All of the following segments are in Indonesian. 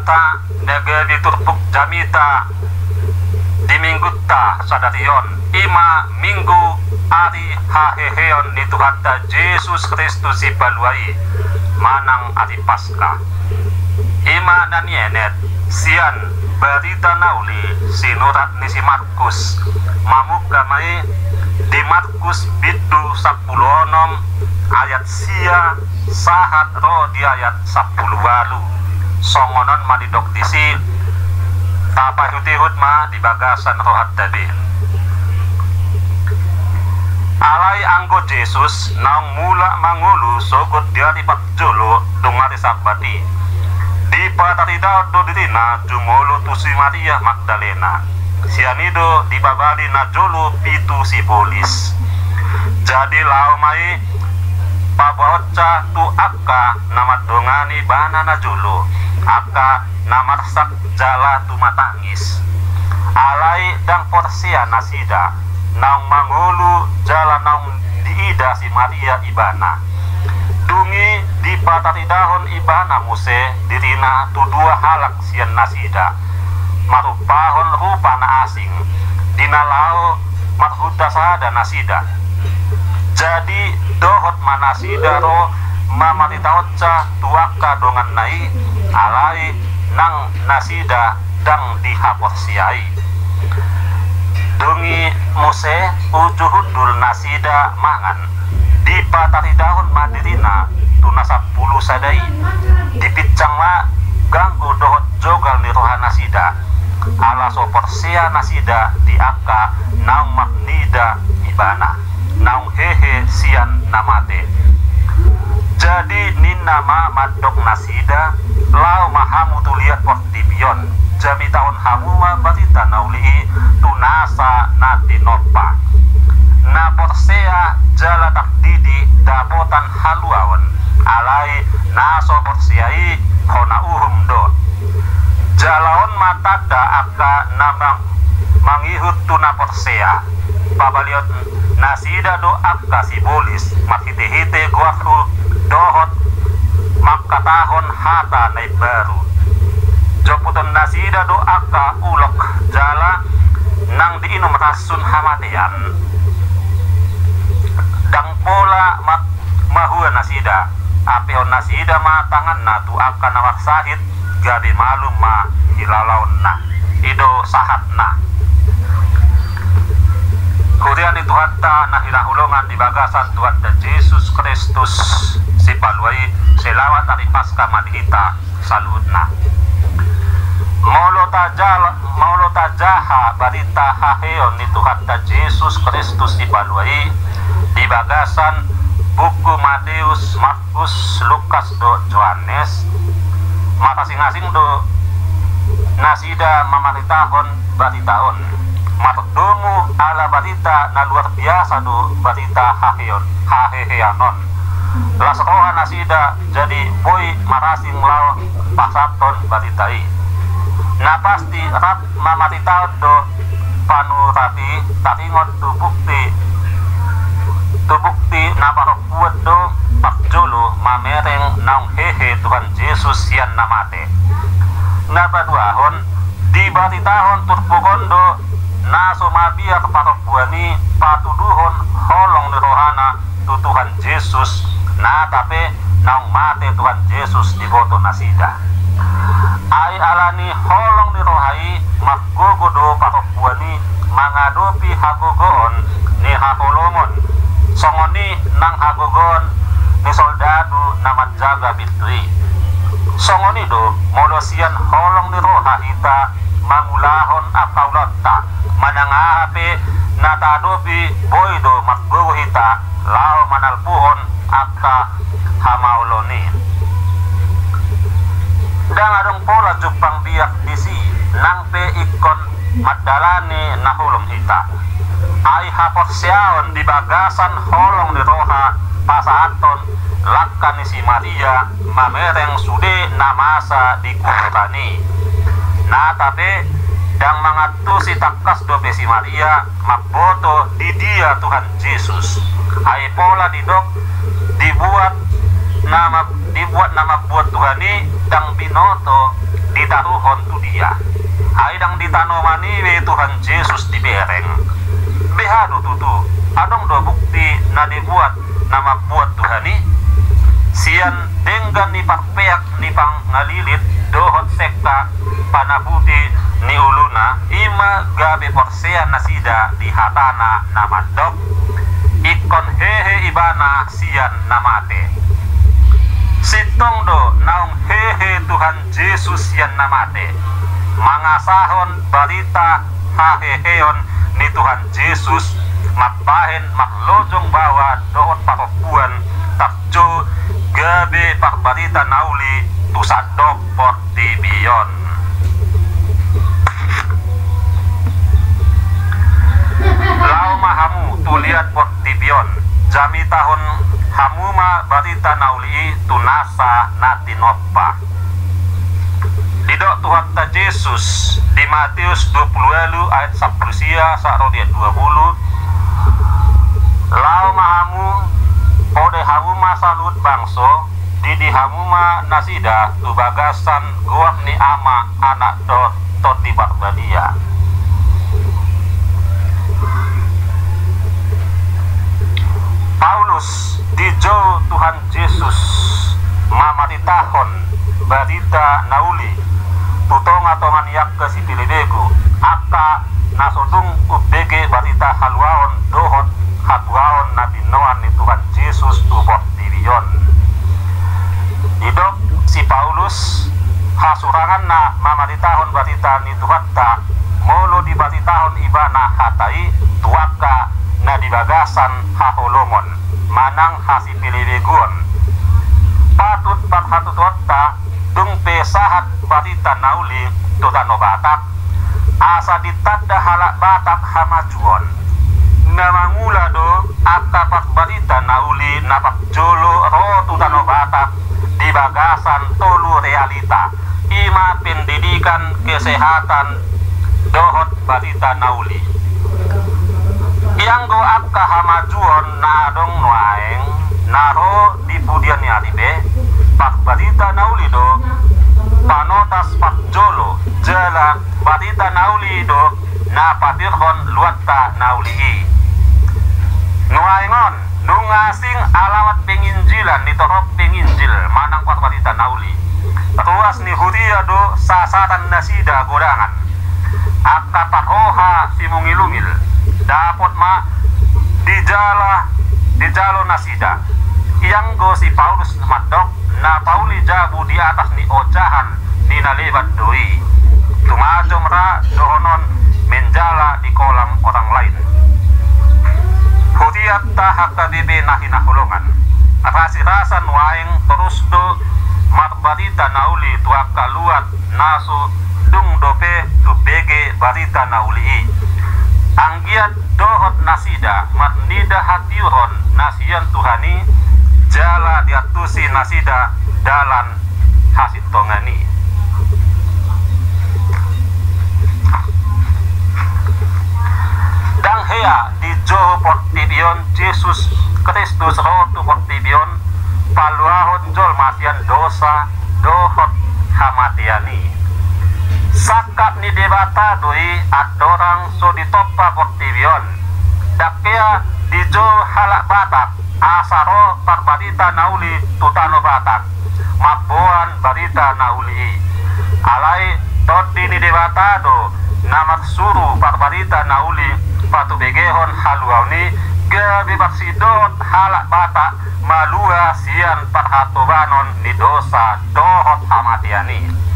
ta nege diturbuk jamita di minggu ta sadarion ima minggu ari haheheon ni Tuhanta Yesus Kristus ibaluai manang ari Paskah ima nanienet sian berita nauli sinurat ni si Markus mamuka mai di Markus bidu 10 ayat sia sahat ro di ayat 10 walu songonon madidok disi tapa hutihut ma di bagasan rohat tadi alai anggo Yesus nang mula mangulu sogot dia di patjolo dungari sabati di patarida do dirina jumolo tusi Maria Magdalena sianido di babali na jolo pitu si polis jadi lau mai pabawaca tu akka nama dongani bana na jolo akka namarsak jala tu matangis alai dang porsia nasida nang mangulu jala nang diida si Maria ibana dungi di pataridahon ibana muse dirina tu dua halak sian nasida marupahon rupa na asing dinalao marhuda sada nasida jadi dohot manasida ro mamatitaotca tuaka dongan nai alai nang nasida dang dihaporsiai dungi muse ujuhudul nasida mangan di pataridahon madirina tunasa puluh sadai dipicang ma ganggu dohot jogal ni roha nasida ala soporsia nasida di akka naung magnida ibana naung hehe sian namate jadi nin nama madok nasida lau mahamu tuliat portibion jami tahun hamuma batita nauli tunasa nati nopa na porsea jala takdidi dapotan haluawan alai naso porsiai hona uhum do jalaon matada akka namang mangihut tuna porsea pabaliot nasida do akka si bolis mathite-hite guaku dohot makatahon hata nai baru joputon nasida do akka ulok jala nang diinum rasun hamatian dang pola mahua nasida apihon nasida ma tangan na tu akka nawak sahid gadi malum ma hilalaun na ido sahat na kurian itu hatta na hilahulungan di bagasan Tuhan dan Yesus Kristus si paluai selawat dari Paskah madhita saludna maulo tajaha barita haheon ni Tuhan dan Yesus Kristus si paluai di bagasan buku Matius, Markus, Lukas do Yohanes masing-masing do nasida mamanitahon batitahon matdomu ala batita na luar biasa do batita haheheanon lasroha nasida jadi boy marasing lao pasaton batitai na pasti rat mamatitahon do panurati tatingon tu bukti na parokuat do pakjolo mamereng naung hehe Tuhan Yesus sian namate napaduahon di batitahon turpukondo naso mabiak parokuani patuduhon holong ni rohana tu Tuhan Yesus na tape naung mate Tuhan Yesus di boto nasida ay alani holong ni rohai maggogo do parokuani mangadopi hagogoon ni hakolomon songoni nang hagogon ni soldado na madjaga bitri songoni do molosian holong ni roha hita mangulahon apaulotta manangahape natadobi boydo maggogo hita lao manalpuhon akka hamauloni dang adong pola jupang biak disi nang pe ikon madalani nahulong hita ay haporsiaon di bagasan holong ni roha pasaaton lakkan ni si Maria mamereng sude namasa di kurutani na tape dang mangatu si takas dope si Maria magboto di dia Tuhan Yesus ay pola didok dibuat nama buat Tuhan ini dang binoto ditaruhon tu dia aidang ditanomani we Tuhan Yesus di bereng behado tutu adong dua bukti na dibuat nama buat Tuhan ini sian denggan ni parpeak ni pang ngalilit dohot sekta panabuti ni uluna ima gabe porsean nasida di hatana nama dok ikon hehe ibana sian namate sitong do naung hehe Tuhan Yesus sian namate mangasahon barita haheheon ni Tuhan Yesus matbahen maklojong bawa dohot paropuan takjo gabe pakbarita nauli tusadok portibion lau mahamu tuliat portibion jami tahun hamuma barita nauli tunasa natinoppa didok Tuhan ta Yesus di Matius 20 ayat 10 sarodia 20 lau mahamu ode hamuma salut bangso didi hamuma nasida tu bagasan guak ni ama anak tot di barbadia Paulus dijo Tuhan Yesus mamatitahon barita nauli tutonga-tongan yak ke si pilibegu aka nasodung ubege barita haluaon dohot hatuaon nabinoan ni Tuhan Yesus tubot dirion didok si Paulus hasurangan na mamatitahon barita ni Tuhan ta molo di batitahon ibana hatai tuaka na dibagasan haholomon manang hasi pilibeguon patut pathatutota dung pesahat batita nauli tutano batak asa ditadda halak batak hamajuon namangula do akapak batita nauli napak jolo ro tutano batak dibagasan tolu realita ima pendidikan kesehatan dohot batita nauli yang go akka hamajuon na dong nuaeng naro di pudian ni aribe pak batita nauli do panotas pak jolo jala batita nauli do na patirhon luatta nauli nuaengon nungasing alamat penginjilan nitorop penginjil manang pak batita nauli ruas ni huria do sasaran nasida godangan akka paroha simungilungil dapat ma di jalo nasida yang go si Paulus madok na Pauli jabu di atas ni ocahan ni nalebat doi tumajom ra dohonon menjala di kolam orang lain hutiat tahak tadibe nahina hulungan rasi rasan waeng terus do matbarita nauli tuaka luat nasu dung dope tu bege barita nauli anggiat dohot nasida matnida hatiuron nasian Tuhani jala diatusi nasida dalan hasit tongani dang hea di jo portibion Yesus Kristus rotu portibion paluahon jol masian dosa dohot hamatiani sakap ni debata doi adorang so ditoppa portibion dakea dijo halak batak asaro parbadita nauli tutano batak mabuan barita nauli alai todi ni debata do namat suru parbadita nauli patubegehon haluauni gabi baksidot halak batak malua sian parhatobanon ni dosa dohot hamatiani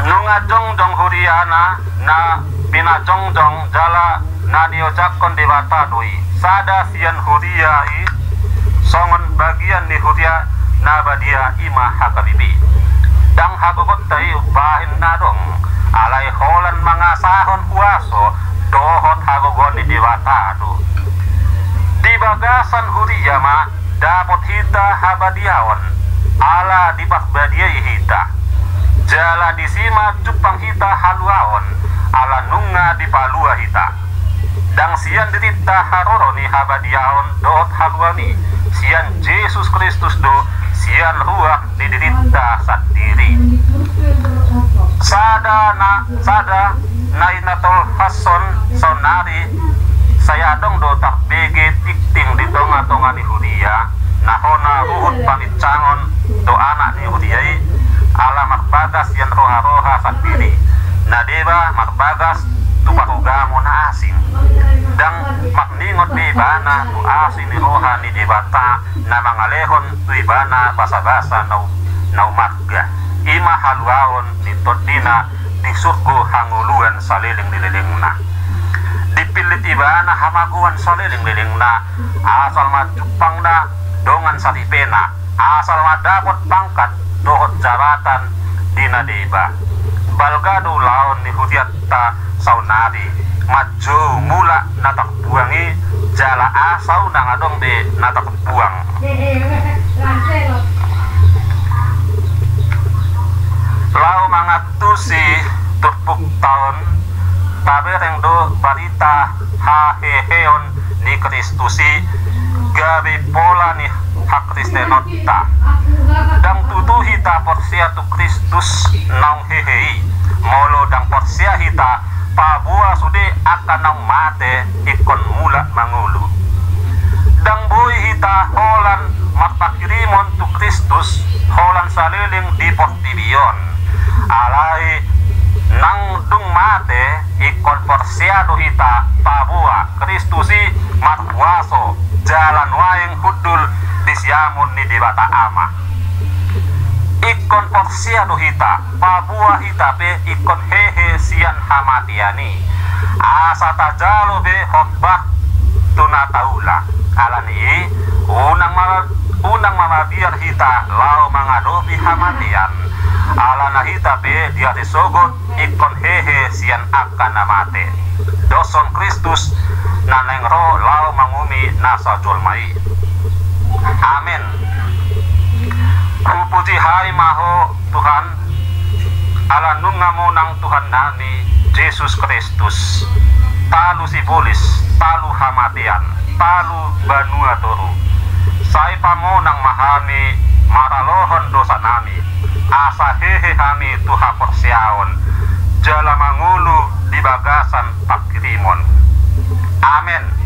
nunga jongjong huriana na pinajongjong jala na diojakon dewata doi sada sian huriai songon bagian ni huria na badia ima hakabibi dang hagogot tai bahin nadong alai holan mangasahon uaso dohot hagogon ni dewata do di bagasan huria ma dapot hita habadiaon ala di badia hita jala disima cupang hita haluaon ala nunga di palua hita dang sian dirita haroro ni habadiaon dot haluani sian Yesus Kristus do sian ruah diderita sendiri. Sada na inatol hason sonari saya dong do tak bege tikting di tonga-tonga ni Hudia nahona ruhut pamicangon do anak ni Hudiai ala marbagas yang roha-roha sendiri nadeba marbagas tu bahugamo na asing dang makningot di ibana tu asing ni roha ni debata na mangalehon tu ibana basa-basa na umarga ima haluaon ni todina di surgo hanguluan saliling-liling na dipilit ibana hamaguan saliling-liling na asal majupang na dongan saripena asal madapot pangkat dohot jabatan dina deba balgado laon ni Hudiatta saunari maju mula natak buangi jala asau nang adong di natak buang lau mangatusi turpuk tahun tabereng do barita haheheon ni Kristusi gabi pola ni hak Kristenota dang tutu hita porsia tu Kristus naung hehei molo dang porsia hita pabua sude akan naung mate ikon mula mangulu dang boy hita holan marpakirimon tu Kristus holan saliling di portibion alai nang dung mate ikon porsiado hita pabua Kristusi matwaso jalan waeng hudul disiamun ni debata ama ikon porsiado hita pabua hita pe ikon hehe sian hamatiani asa tajalo be hobak tunataula alani unang mamabiar hita lau mangadobi hamatian alana hita pe dia disogot ikon hehe sian akan namate doson Kristus naneng ro lau mangumi nasa jolmai amin. Puji hai maho Tuhan ala nungamo nang Tuhan nami Yesus Kristus talu sibolis talu hamatian talu banua toru sai pamo nang mahami maralohon dosa nami asa hehe kami tuha porsiaon jala mangulu di bagasan pakirimon amin.